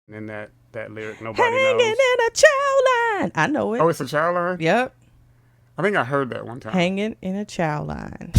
in that lyric, nobody Hanging knows. in a chow line. I know it. Oh, it's a child line? Yep. I think I heard that one time. Hanging in a chow line.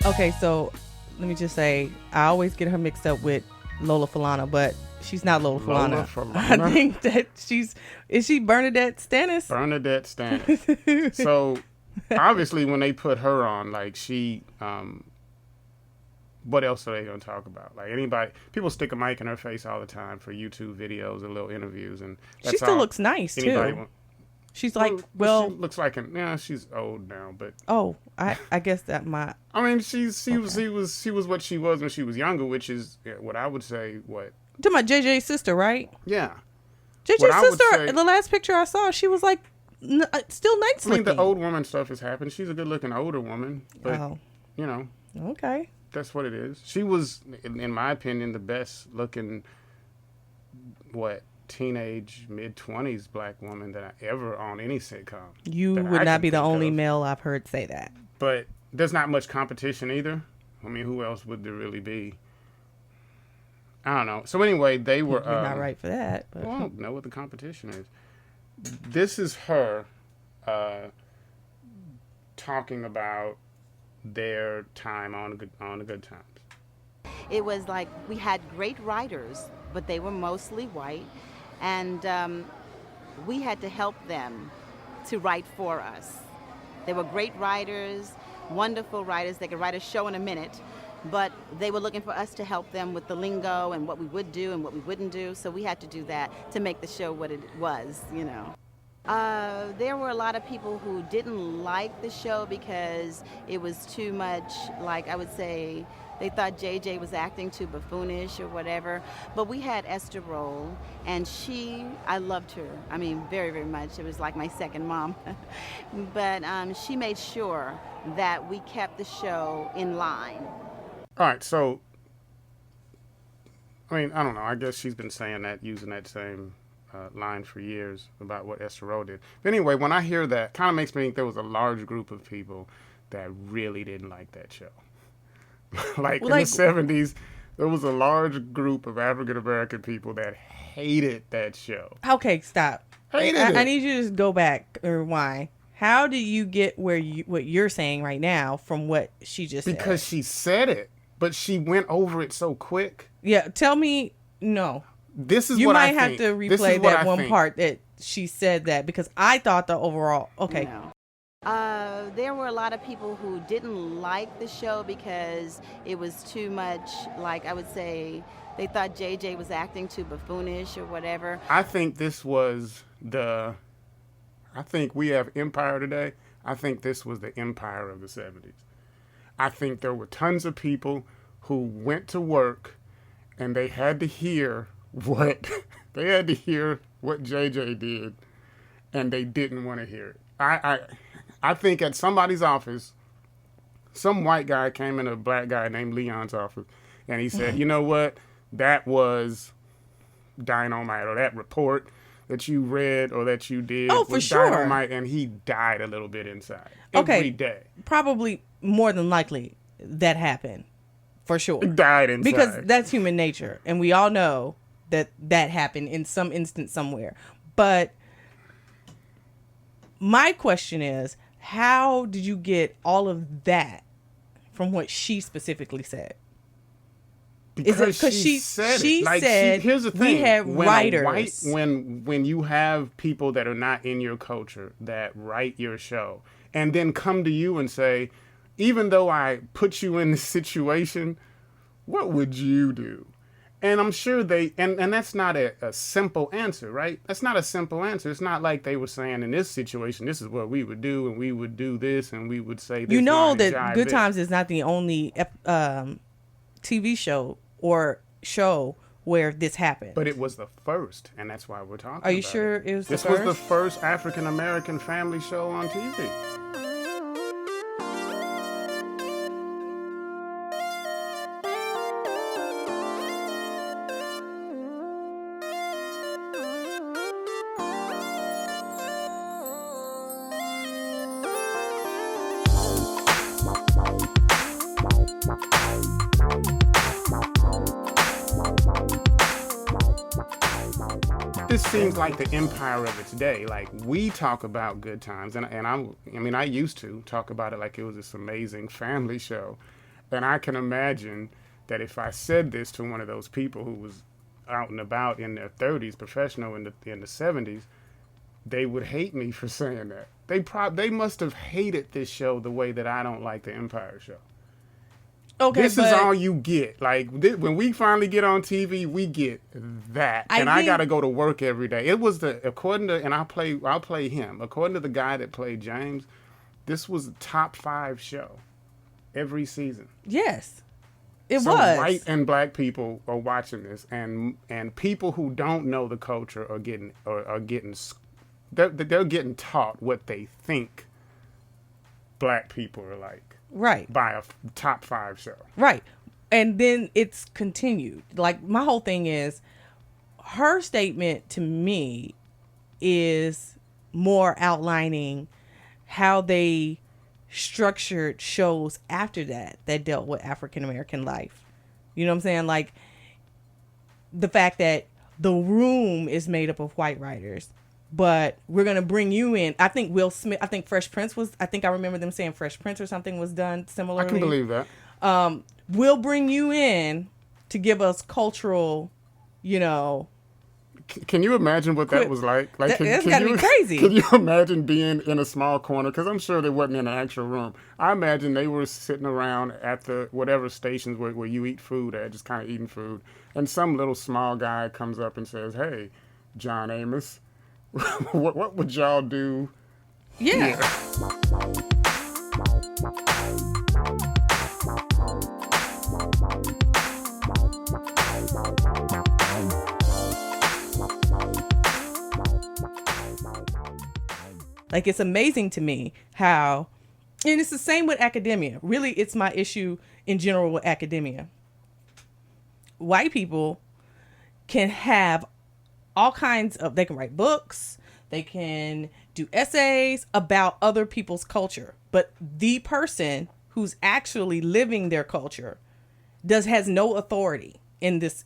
Okay, so let me just say, I always get her mixed up with Lola Falana, but she's not Lola Falana. I think that is she Bernadette Stannis? Bernadette Stannis. So obviously when they put her on, like she, what else are they going to talk about? Like people stick a mic in her face all the time for YouTube videos and little interviews, and that's she still looks nice too. She's like, well, she looks like she's old now, but I guess that might. I mean, she was what she was when she was younger, which is what I would say. What? To my JJ's sister, right? Yeah. JJ's sister. The last picture I saw, she was like still nice looking. I mean, the old woman stuff has happened. She's a good looking older woman, but okay, that's what it is. She was, in my opinion, the best looking teenage mid-20s black woman that I ever on any sitcom. You would not be the only male I've heard say that. But there's not much competition either. I mean, who else would there really be? I don't know. So anyway, they were... You're not right for that. But. Well, I don't know what the competition is. This is her talking about their time on the Good Times. It was like we had great writers, but they were mostly white. And we had to help them to write for us. They were great writers, wonderful writers. They could write a show in a minute, but they were looking for us to help them with the lingo and what we would do and what we wouldn't do. So we had to do that to make the show what it was, There were a lot of people who didn't like the show because it was too much, like I would say, they thought JJ was acting too buffoonish or whatever. But we had Esther Roll, and I loved her. I mean, very, very much. It was like my second mom. But she made sure that we kept the show in line. All right, so, I mean, I don't know. I guess she's been saying that, using that same line for years about what Esther Roll did. But anyway, when I hear that, it kind of makes me think there was a large group of people that really didn't like that show. In the 70s, there was a large group of African-American people that hated that show. Okay, stop. Hated it. I need you to just go back or why. How do you get what you're saying right now from what she just said? Because she said it, but she went over it so quick. Yeah, tell me, no. This is you what I might think. have to replay that one part that she said that, because I thought the overall, okay. No. There were a lot of people who didn't like the show because it was too much, like I would say, they thought JJ was acting too buffoonish or whatever. I think this was I think we have Empire today. I think this was the Empire of the 70s. I think there were tons of people who went to work and they had to hear what JJ did, and they didn't want to hear it. I think at somebody's office, some white guy came in a black guy named Leon's office, and he said, you know what? That was dynamite, or that report that you read or that you did was dynamite, and he died a little bit inside. Every day. Probably more than likely that happened, for sure. He died inside. Because that's human nature, and we all know that happened in some instance somewhere. But my question is, how did you get all of that from what she specifically said? Because she said it. Like, said, here's the thing. We had writers. When you have people that are not in your culture that write your show and then come to you and say, even though I put you in this situation, what would you do? And I'm sure and that's not a simple answer, right? That's not a simple answer. It's not like they were saying in this situation, this is what we would do, and we would do this, and we would say this. You know line, that Good this. Times is not the only TV show or show where this happened. But it was the first, and that's why we're talking about it. Are you sure it was the first? This was the first African-American family show on TV. This seems like the empire of its day. Like, we talk about Good Times, and I used to talk about it like it was this amazing family show. And I can imagine that if I said this to one of those people who was out and about in their 30s, professional in the 70s, they would hate me for saying that. They must have hated this show the way that I don't like the Empire show. Okay, this is all you get. Like, when we finally get on TV, we get that, I got to go to work every day. It was I'll play him. According to the guy that played James, this was a top 5 show every season. Yes, it was. So white and black people are watching this, and people who don't know the culture are getting they're getting taught what they think black people are like. Right. By a top 5 show. Right. And then it's continued. Like, my whole thing is, her statement to me is more outlining how they structured shows after that dealt with African American life. You know what I'm saying? Like, the fact that the room is made up of white writers, but we're going to bring you in. I think Will Smith, I remember them saying Fresh Prince or something was done similarly. I can believe that. We'll bring you in to give us cultural, Can you imagine what that was like? That's got to be crazy. Can you imagine being in a small corner? Because I'm sure they wasn't in an actual room. I imagine they were sitting around at the whatever stations where you eat food at, just kind of eating food. And some little small guy comes up and says, "Hey, John Amos, what would y'all do?" Yeah. Like, it's amazing to me how, and it's the same with academia. Really, it's my issue in general with academia. White people can have all kinds of, they can write books, they can do essays about other people's culture, but the person who's actually living their culture has no authority in this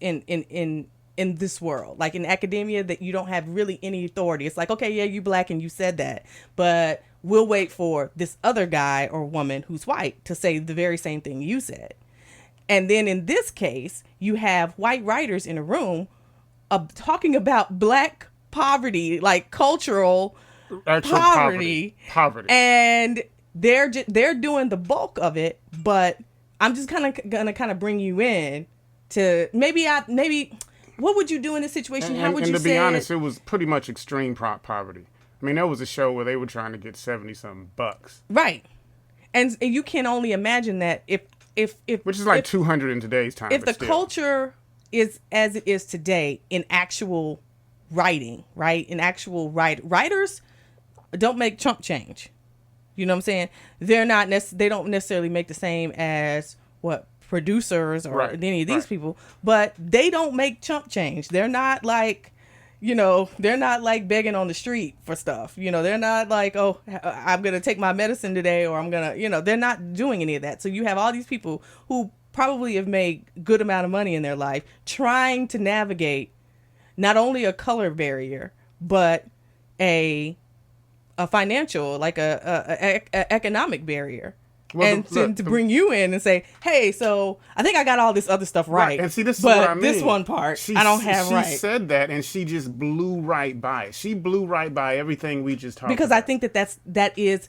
in this world. Like, in academia, that you don't have really any authority. It's like, okay, yeah, you black and you said that, but we'll wait for this other guy or woman who's white to say the very same thing you said. And then in this case, you have white writers in a room talking about black poverty, like cultural poverty. And they're doing the bulk of it, but I'm just gonna bring you in to maybe what would you do in this situation? How would you say? And to be honest, it was pretty much extreme poverty. I mean, there was a show where they were trying to get $70-something bucks. Right, and you can only imagine that if which is like 200 in today's time. If the culture is as it is today in actual writing, right? In actual writers don't make chump change. You know what I'm saying? They don't necessarily make the same as what producers or any of these people, but they don't make chump change. They're not like, they're not like begging on the street for stuff. They're not like, oh, I'm going to take my medicine today, or I'm going to, they're not doing any of that. So you have all these people who probably have made good amount of money in their life trying to navigate not only a color barrier, but a financial, like a economic barrier. Well, to bring you in and say, hey, so I think I got all this other stuff right. And see, this is what I mean. This one part, I don't have right. She said that, and she just blew right by it. She blew right by everything we just talked about. Because I think that is.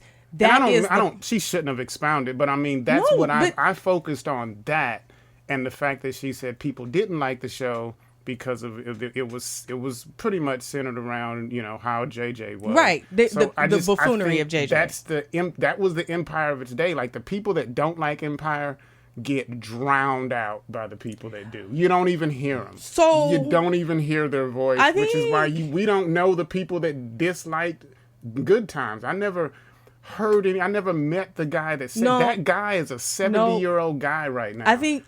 She shouldn't have expounded, but I mean, that's I focused on that. and the fact that she said people didn't like the show because of it was pretty much centered around how JJ was. Right. The I buffoonery think of JJ. That was the Empire of its day. Like the people that don't like Empire get drowned out by the people that do. You don't even hear them. So you don't even hear their voice, which is why we don't know the people that disliked Good Times. I never heard any. I never met the guy that said that guy is a 70-year-old guy right now. I think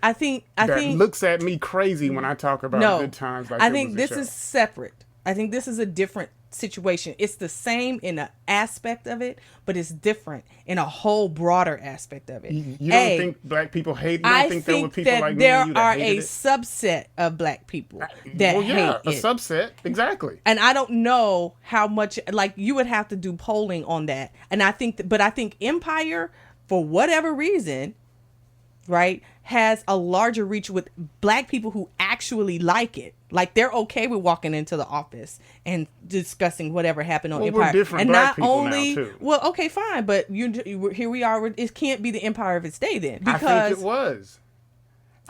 that looks at me crazy when I talk about Good Times. Like I think this is separate. I think this is a different situation. It's the same in an aspect of it, but it's different in a whole broader aspect of it. You don't think black people hate it? You don't think there were people like me and you that hated it? There are a subset of black people that hate it. A subset, exactly. And I don't know how much, like, you would have to do polling on that. And I think Empire, for whatever reason, right, has a larger reach with black people who actually like it. Like, they're okay with walking into the office and discussing whatever happened on Empire. We're different and black not people only now, too. Well, okay, fine, but here we are. It can't be the Empire of its day then, because I think it was.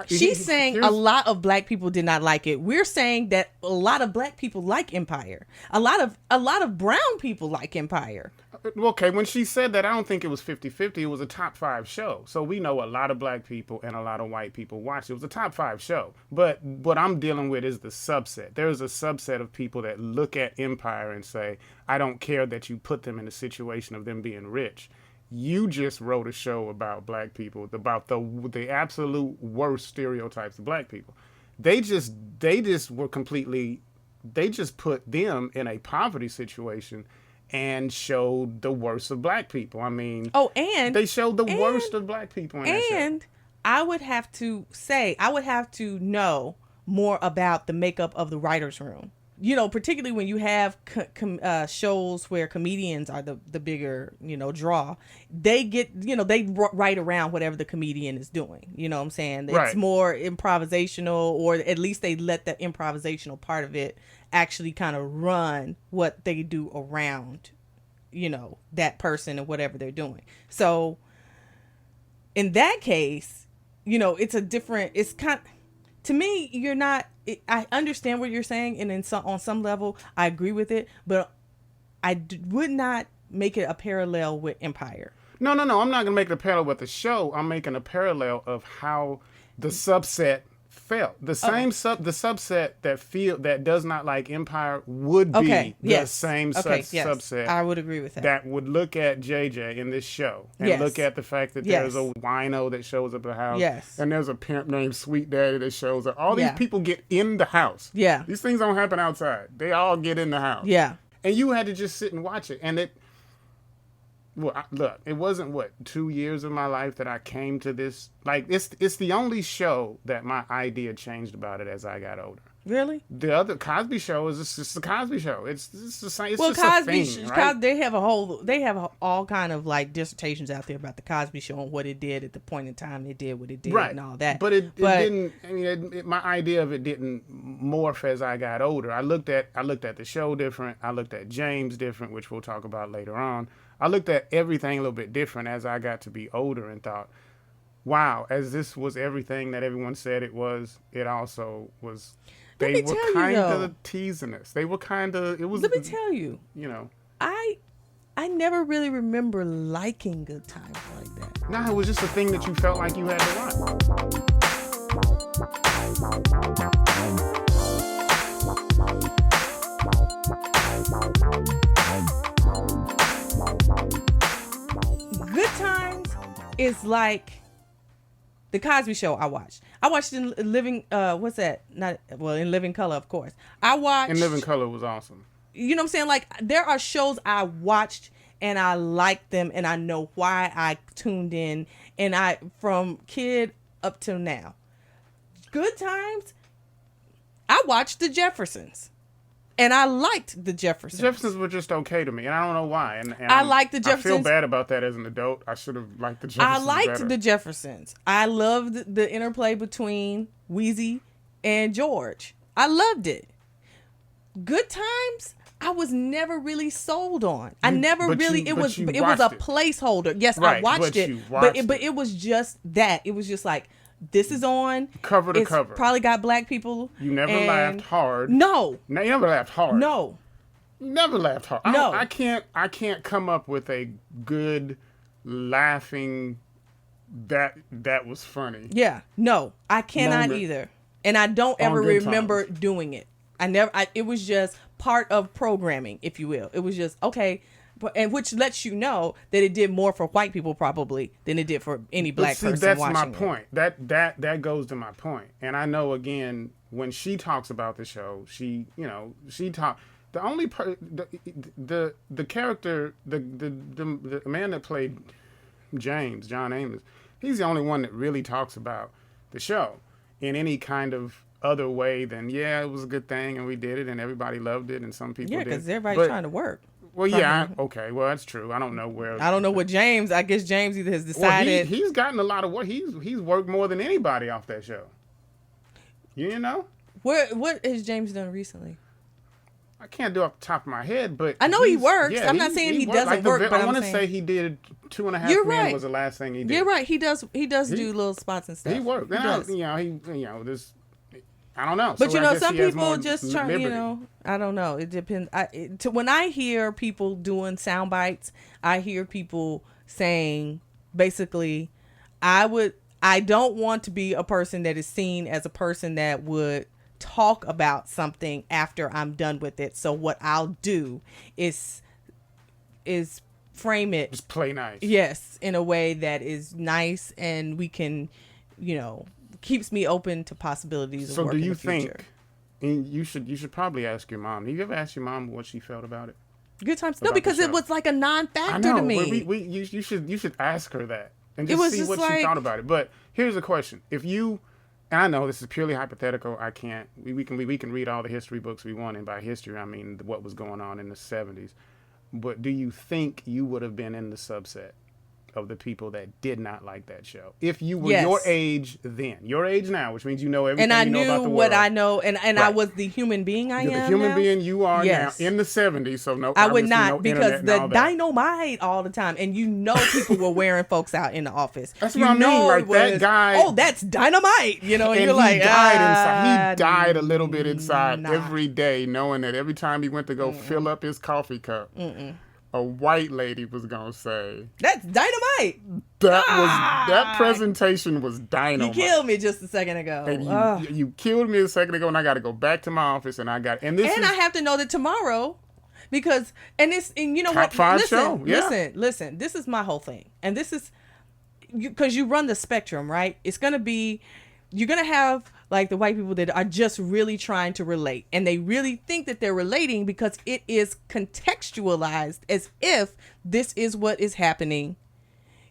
She's saying a lot of black people did not like it. We're saying that a lot of black people like Empire. A lot of brown people like Empire. Okay, when she said that, I don't think it was 50-50. It was a top 5 show. So we know a lot of black people and a lot of white people watched it. It was a top 5 show. But what I'm dealing with is the subset. There's a subset of people that look at Empire and say, I don't care that you put them in a situation of them being rich. You just wrote a show about black people, about the absolute worst stereotypes of black people. They just put them in a poverty situation and showed the worst of black people. I mean, and they showed the worst of black people in that show. And I would have to know more about the makeup of the writer's room. Particularly when you have shows where comedians are the bigger, draw. They get, they write around whatever the comedian is doing. You know what I'm saying? It's right. more improvisational, or at least they let the improvisational part of it actually kind of run what they do around, that person and whatever they're doing. So in that case, to me, you're not, I understand what you're saying, and on some level, I agree with it, but I would not make it a parallel with Empire. No, I'm not going to make it a parallel with the show. I'm making a parallel of how the subset felt. The subset that does not like Empire would be the same subset. I would agree with that. That would look at JJ in this show and look at the fact that there's a wino that shows up at the house. Yes. And there's a pimp named Sweet Daddy that shows up. All these people get in the house. Yeah. These things don't happen outside. They all get in the house. Yeah. And you had to just sit and watch it. And look, it wasn't 2 years of my life that I came to this. Like, it's the only show that my idea changed about it as I got older. Really? The other Cosby Show is just the Cosby Show. It's the same. It's well, just Cosby, a thing, right? They have all kind of like dissertations out there about the Cosby Show and what it did at the point in time it did what it did, and all that. But it didn't. I mean, my idea of it didn't morph as I got older. I looked at the show different. I looked at James different, which we'll talk about later on. I looked at everything a little bit different as I got to be older and thought, wow, as this was everything that everyone said it was, it also was. They were kind of teasing us. They were kind of, it was. Let me tell you. I never really remember liking Good Times like that. Nah, it was just a thing that you felt like you had to watch. Good Times is like the Cosby Show. I watched in Living. What's that? In Living Color, of course. In Living Color was awesome. You know what I'm saying? Like, there are shows I watched and I liked them and I know why I tuned in, and from kid up till now. Good Times. I watched The Jeffersons. And I liked The Jeffersons. The Jeffersons were just okay to me, and I don't know why. And I liked The Jeffersons. I feel bad about that as an adult. I should have liked The Jeffersons better. The Jeffersons. I loved the interplay between Weezy and George. I loved it. Good Times, I was never really sold on. It was a placeholder. Yes, I watched it. But it was just that. It was just like, this is on. Cover to It's cover. probably got black people. You never and- laughed hard. No. You never laughed hard. No. You never laughed hard. No. I can't come up with a good laughing that was funny. Yeah. No. I cannot Moment. either. And I don't On ever Good remember Times. doing it. It was just part of programming, if you will. It was just, okay. And which lets you know that it did more for white people probably than it did for any black person that's watching my it. point. That goes to my point. And I know, again, when she talks about the show, she talk. The only the character, the man that played James, John Amos, he's the only one that really talks about the show in any kind of other way than, yeah, it was a good thing and we did it and everybody loved it and some people Yeah, did. because everybody's But- trying to work. Well, yeah, okay, well that's true. I don't know where. I don't know what James. I guess James either has decided. Well, he's gotten a lot of work. He's worked more than anybody off that show. You know? What has James done recently? I can't do off the top of my head, but I know he he's- works. yeah, I'm not saying he worked. doesn't work, but I I'm want to saying- say he did 2.5 You're Men right. was the last thing he did. You're right. He does do little spots and stuff. He worked. He does. This. I don't know. But So you I know, guess some he has people more just try. You liberty. know, I don't know. It depends. When I hear people doing sound bites, I hear people saying basically, I don't want to be a person that is seen as a person that would talk about something after I'm done with it. So what I'll do is frame it. Just play nice. Yes, in a way that is nice and we can, keeps me open to possibilities of So work do in you the future. think? And you should probably ask your mom. Have you ever asked your mom what she felt about it? Good times? No, About the because it show? was like a I non-factor know. to me. You should ask her that and It just was see just what she like- thought about it. But here's the question: if you, and I know this is purely hypothetical. I can't. We can read all the history books we want, and by history I mean what was going on in the 70s. But do you think you would have been in the subset of the people that did not like that show if you were Yes. your age then? Your age now, which means you know everything. And I you know about knew the what world. I know, and I Right. was the human being I You're am the human now. being you are Yes. now in the 70s. So no, I would obviously not no because internet and the all that. dynamite all the time, and people were wearing folks out in the office. That's You what I mean, know like it that was, guy- Oh, that's dynamite. And And you're he like, died inside. He died a little bit nah. inside every day, knowing that every time he went to go fill up his coffee cup, a white lady was gonna say That's dynamite. that presentation was You dynamite. killed me just a second ago. And Ugh. you killed me a second ago, and I got to go back to my office, and I have to know that tomorrow, because you know Top what? 5 Listen, show, yeah. listen. This is my whole thing, and this is because you run the spectrum, right? It's gonna be you're gonna have like the white people that are just really trying to relate, and they really think that they're relating because it is contextualized as if this is what is happening.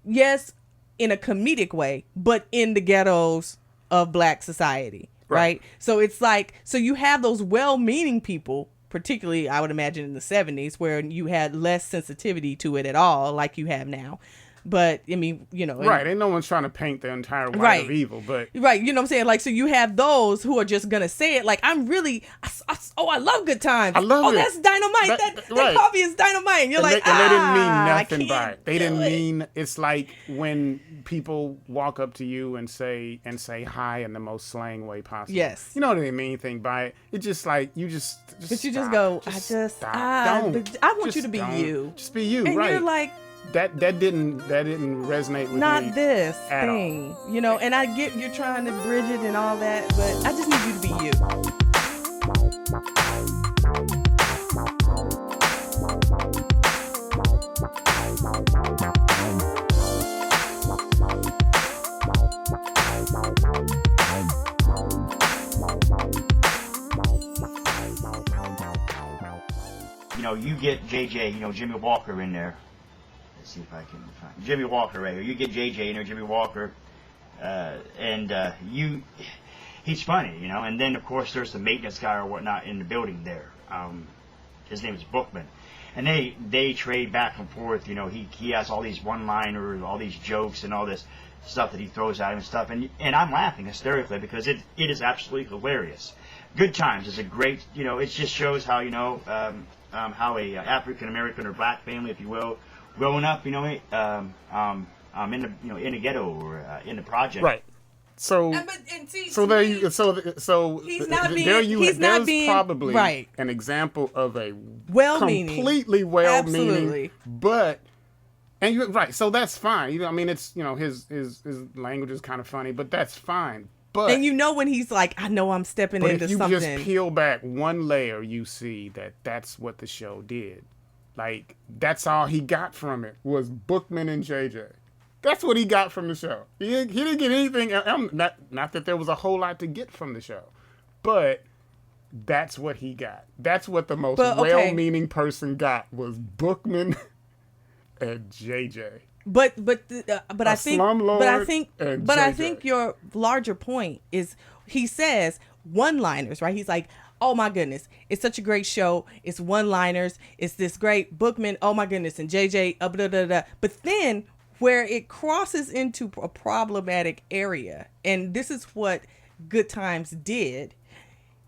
Yes, in a comedic way, but in the ghettos of black society, right? So it's like, so you have those well-meaning people, particularly I would imagine in the 70s, where you had less sensitivity to it at all, like you have now. But I mean, Right, ain't no one's trying to paint the entire white Right. of evil, but right, you know what I'm saying? Like, so you have those who are just gonna say it like, I love Good Times. I love it. That's dynamite. That right. coffee is dynamite. And you're and like, they didn't mean I nothing by can't it. They do didn't it. mean. It's like when people walk up to you and say hi in the most slang way possible. Yes. You know what I mean? Anything by it. It's just like you just. But you just stop. go, stop. but Don't. I want Just you to be don't. you. Just be you, And right? you're like, that didn't resonate with me. not this at all. thing, and I get you're trying to bridge it and all that, but I just need you to be you. You get JJ, Jimmy Walker in there. Let's see if I can find Jimmy Walker right here. You get JJ in there, Jimmy Walker, he's funny, and then of course there's the maintenance guy or whatnot in the building there. His name is Bookman, and they trade back and forth. He has all these one-liners, all these jokes, and all this stuff that he throws at him and stuff, and I'm laughing hysterically because it is absolutely hilarious. Good Times is a great, it just shows how how a African American or black family, if you will, growing up, in the in the ghetto or in the project, Right. So And see, so to there me, you so he's not there being- you he's not there's being- probably right. an example of a Well-meaning. completely well-meaning, Absolutely. but and you're right. So that's fine. You know, I mean, it's his language is kind of funny, but that's fine. But and you know when he's like, I know I'm stepping but into if you something. just peel back one layer, you see that that's what the show did. Like, that's all he got from it was Bookman and JJ. That's what he got from the show. He didn't get anything. Not that there was a whole lot to get from the show, but that's what he got. That's what the most But, okay. well-meaning person got was Bookman and JJ. But I think slumlord and I JJ. think your larger point is he says one-liners, right? He's like, oh my goodness, it's such a great show. It's one-liners. It's this great Bookman. Oh my goodness, and JJ. Blah, blah, blah. But then where it crosses into a problematic area, and this is what Good Times did,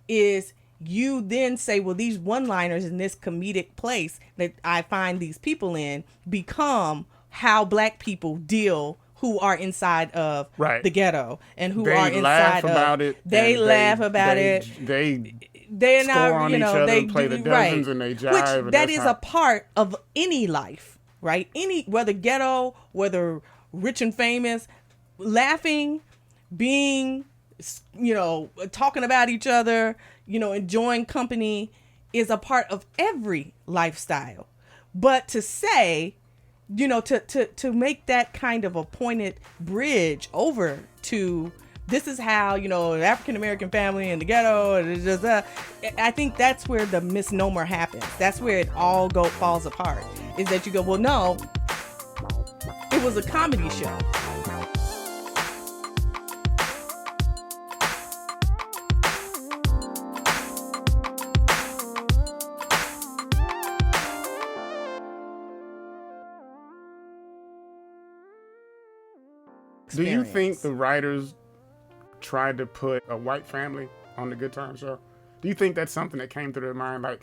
is you then say, well, these one-liners in this comedic place that I find these people in become how black people deal who are inside of Right. the ghetto and who They are inside laugh of about it. They and laugh about it. They're score not, on you each know, other they and play the do- dozens right. and they jive. Which and that that's is how- a part of any life, right? Whether ghetto, whether rich and famous, laughing, being, talking about each other, enjoying company is a part of every lifestyle. But to say, to make that kind of a pointed bridge over to this is how, the African American family in the ghetto, I think that's where the misnomer happens. That's where it all falls apart. Is that you go, well, no, it was a comedy show. Do you think the writers tried to put a white family on the Good Times show? Do you think that's something that came through their mind? Like,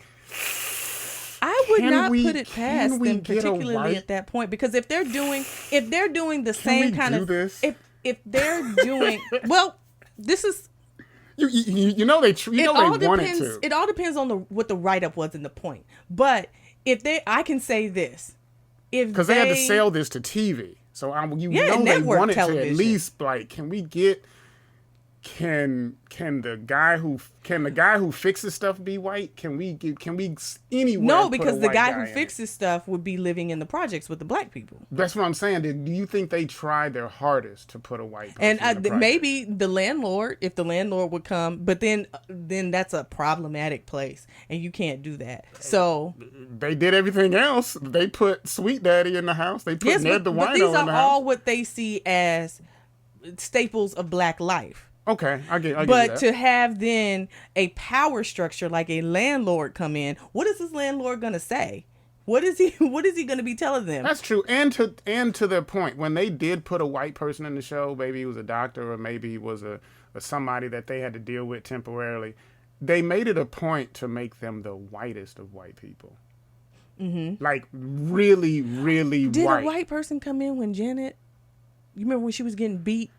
I would can not we- put it can past we them, get a particularly white- at that point, because if they're doing the Can same we kind do of this? if they're doing well, this is you know they they wanted to. It all depends on what the write up was in the point. But I can say this, Because they had to sell this to TV. So they network wanted to television. at least can we get the guy who fixes stuff be white? Can we anywhere? No, put a because the white guy in who it? fixes stuff would be living in the projects with the black people. That's what I'm saying. Do you think they tried their hardest to put a white person in the project? Maybe the landlord, if the landlord would come, but then that's a problematic place, and you can't do that. So They did everything else. They put Sweet Daddy in the house. They put Ned the but Wino these in the are house. all what they see as staples of black life. Okay, I get But that. to have then a power structure like a landlord come in, what is this landlord gonna say? What is he going to be telling them? That's true. And to their point, when they did put a white person in the show, maybe he was a doctor or maybe he was a somebody that they had to deal with temporarily, they made it a point to make them the whitest of white people. Mm-hmm. Like really, really Did white. a white person come in when Janet? You remember when she was getting beat?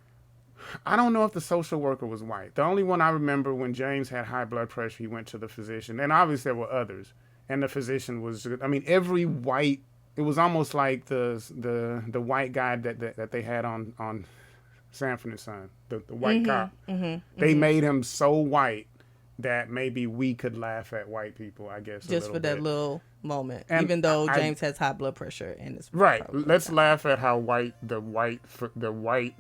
I don't know if the social worker was white. The only one I remember when James had high blood pressure, he went to the physician. And obviously there were others. And the physician was, every white, it was almost like the white guy that they had on Sanford and Son, the white cop. They made him so white that maybe we could laugh at white people, I guess. Just for that bit. little moment, And even though James has high blood pressure and it's right. Let's laugh at how white the white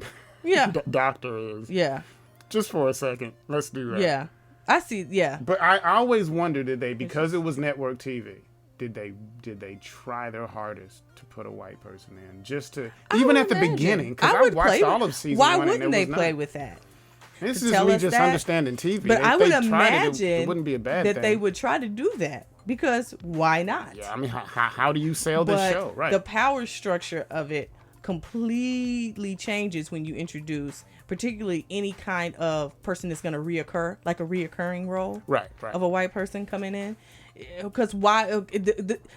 yeah doctor is. yeah Just for a second, let's do that. yeah. I see. Yeah. But I always wonder, because it was network TV, did they try their hardest to put a white person in, just to even at the beginning? Because I watched all of season Why 1 wouldn't and they there was play none. with that? This to is tell me us just that? understanding TV. But If I would they tried imagine it wouldn't be a bad that thing. they would try to do that, because why not? Yeah, how do you sell this But show? Right. the power structure of it completely changes when you introduce, particularly any kind of person that's going to reoccur, like a reoccurring role right. of a white person coming in. Because why?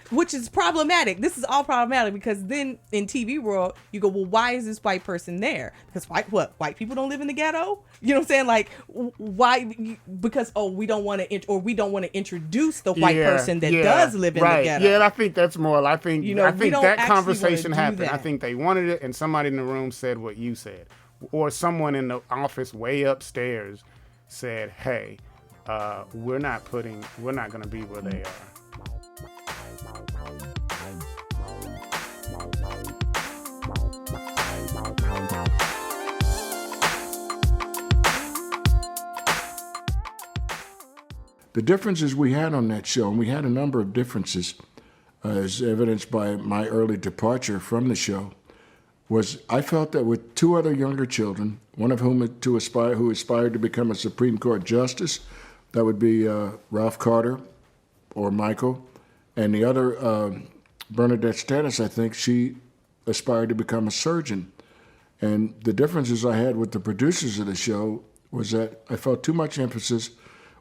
Which is problematic. This is all problematic because then in TV world you go, well, why is this white person there? Because white people don't live in the ghetto? You know what I'm saying? Like why? Because we don't want to introduce the white person that does live in the ghetto. Yeah, I think that's more. I think I think that conversation happened. That. I think they wanted it, and somebody in the room said what you said, or someone in the office way upstairs said, "Hey, we're not going to be where they are." The differences we had on that show, and we had a number of differences, as evidenced by my early departure from the show, was I felt that with two other younger children, one of whom who aspired to become a Supreme Court justice, that would be Ralph Carter or Michael, and the other, Bernadette Stannis, I think, she aspired to become a surgeon. And the differences I had with the producers of the show was that I felt too much emphasis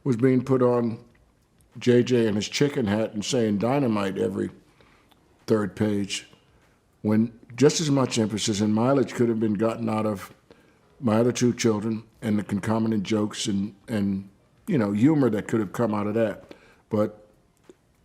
was being put on JJ and his chicken hat and saying dynamite every third page, when just as much emphasis and mileage could have been gotten out of my other two children and the concomitant jokes and humor that could have come out of that. But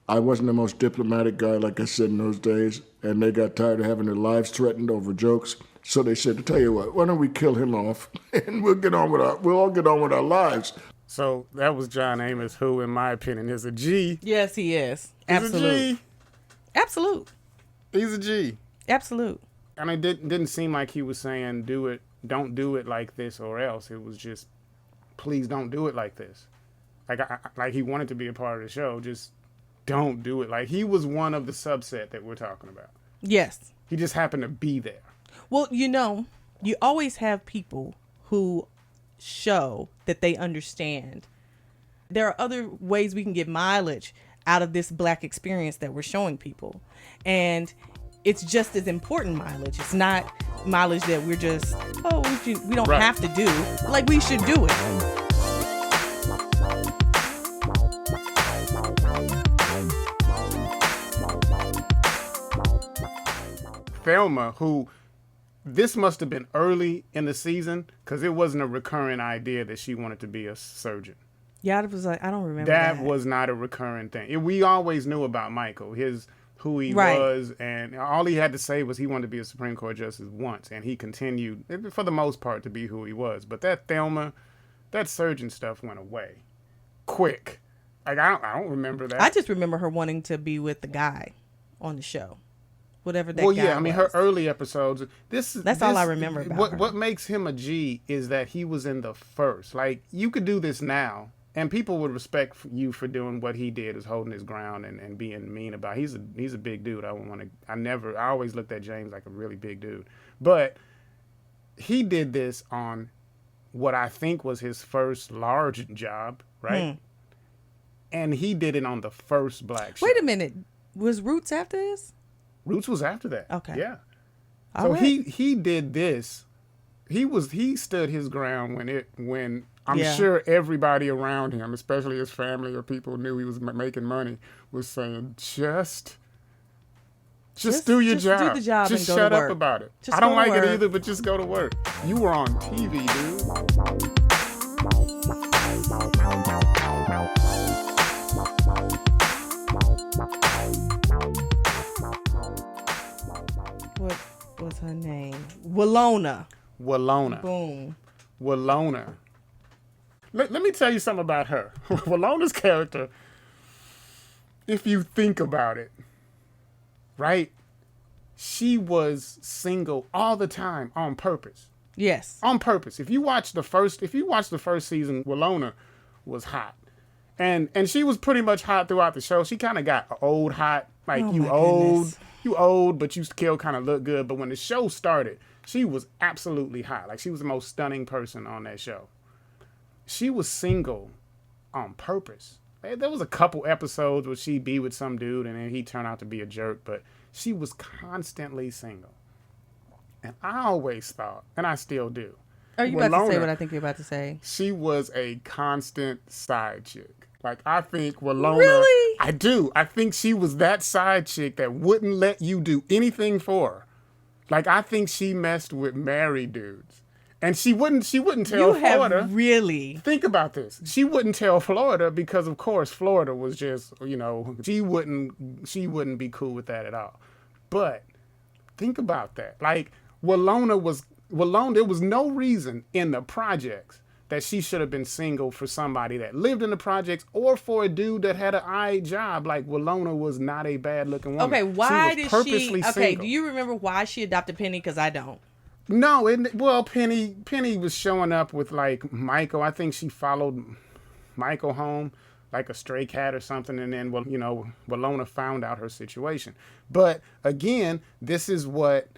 I wasn't the most diplomatic guy, like I said, in those days, and they got tired of having their lives threatened over jokes. So they said, to tell you what, why don't we kill him off and we'll all get on with our lives. So that was John Amos, who, in my opinion, is a G. Yes, he is. He's a G. Absolute. He's a G. Absolute. And it didn't seem like he was saying, don't do it like this or else. It was just, please don't do it like this. Like he wanted to be a part of the show, just don't do it. Like he was one of the subset that we're talking about. Yes. He just happened to be there. Well, you always have people who show that they understand. There are other ways we can get mileage out of this Black experience that we're showing people. And it's just as important mileage. It's not mileage that we're just, we don't have to do. Like, we should do it. Thelma, who this must have been early in the season because it wasn't a recurring idea that she wanted to be a surgeon. Yeah, it was like, I don't remember that. Was not a recurring thing. We always knew about Michael, who he was, and all he had to say was he wanted to be a Supreme Court justice once, and he continued, for the most part, to be who he was. But that Thelma, that surgeon stuff went away quick. Like I don't remember that. I just remember her wanting to be with the guy on the show. Whatever that guy yeah, I mean, was. her early episodes. That's all I remember about her. What makes him a G is that he was in the first. Like, you could do this now, and people would respect you for doing what he did, is holding his ground and being mean about it. He's a big dude. I always looked at James like a really big dude. But he did this on what I think was his first large job, right? And he did it on the first Black show. Wait a minute. Was Roots after this? Roots was after that. Okay. Yeah. All so right. he did this. He stood his ground when I'm sure everybody around him, especially his family or people who knew he was making money, was saying, just do your job. Do the job just and go shut to up work. about it. Just I don't go to like it work. either, but just go to work. You were on TV, dude. What was her name? Willona. Willona. Boom. Let me tell you something about her. Willona's character, if you think about it, right? She was single all the time on purpose. Yes. On purpose. If you watch the first season, Willona was hot. And she was pretty much hot throughout the show. She kind of got old hot. Like, you old, but you still kind of look good. But when the show started, she was absolutely hot. Like, she was the most stunning person on that show. She was single on purpose. There was a couple episodes where she'd be with some dude and then he'd turn out to be a jerk, but she was constantly single. And I always thought, and I still do, Are you about to say what I think you're about to say? She was a constant side chick. Like, I think Willona... Really? I do. I think she was that side chick that wouldn't let you do anything for her. Like, I think she messed with married dudes. And she wouldn't tell Florida. Really? Think about this. She wouldn't tell Florida because, of course, Florida was just, she wouldn't be cool with that at all. But think about that. Like, Willona, there was no reason in the projects that she should have been single for somebody that lived in the projects or for a dude that had an eye job. Like, Willona was not a bad-looking woman. Okay, why did she... Okay, single. do you remember why she adopted Penny? Because I don't. No, Penny was showing up with, like, Michael. I think she followed Michael home like a stray cat or something, and then, Willona found out her situation. But, again, this is what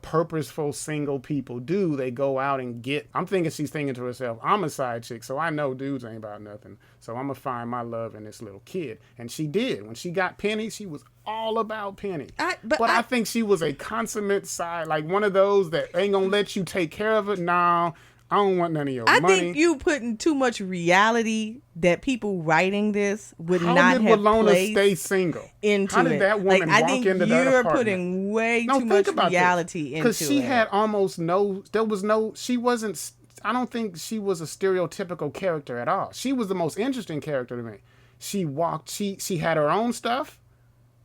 purposeful single people do. They go out and get... I'm thinking she's thinking to herself, I'm a side chick, so I know dudes ain't about nothing. So I'm going to find my love in this little kid. And she did. When she got Penny, she was all about Penny. But I think she was a consummate side, like one of those that ain't going to let you take care of it. No, I don't want none of your money. I think you putting too much reality that people writing this would How not did have Willona placed stay single? into How did it. that woman I walk think into that you're apartment? putting way too much reality into it. Because she had almost no... She wasn't... I don't think she was a stereotypical character at all. She was the most interesting character to me. She walked... She had her own stuff.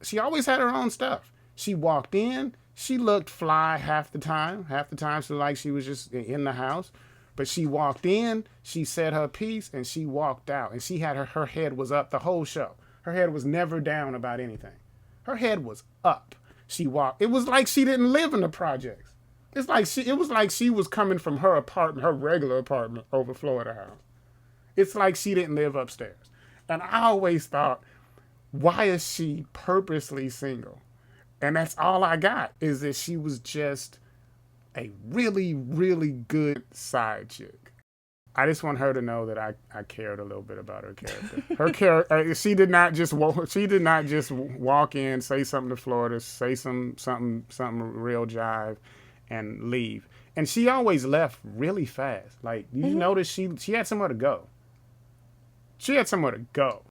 She always had her own stuff. She walked in. She looked fly half the time. Half the time, she looked like she was just in the house. But she walked in, she said her piece, and she walked out. And she had her head was up the whole show. Her head was never down about anything. Her head was up. She walked. It was like she didn't live in the projects. It was like she was coming from her apartment, her regular apartment over Florida House. It's like she didn't live upstairs. And I always thought, why is she purposely single? And that's all I got, is that she was just a really, really good side chick. I just want her to know that I cared a little bit about her character. Her character, she did not just walk in, say something to Florida, say something real jive, and leave. And she always left really fast. Like, you notice she had somewhere to go. She had somewhere to go.